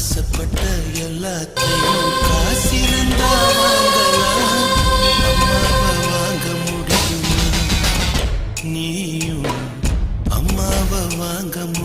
ஆசைப்பட்ட எல்லாத்தையும் காசிருந்தா வாங்கலாம். அம்மாவை வாங்க முடியுமா? நீயும் அம்மாவை வாங்க முடியும்.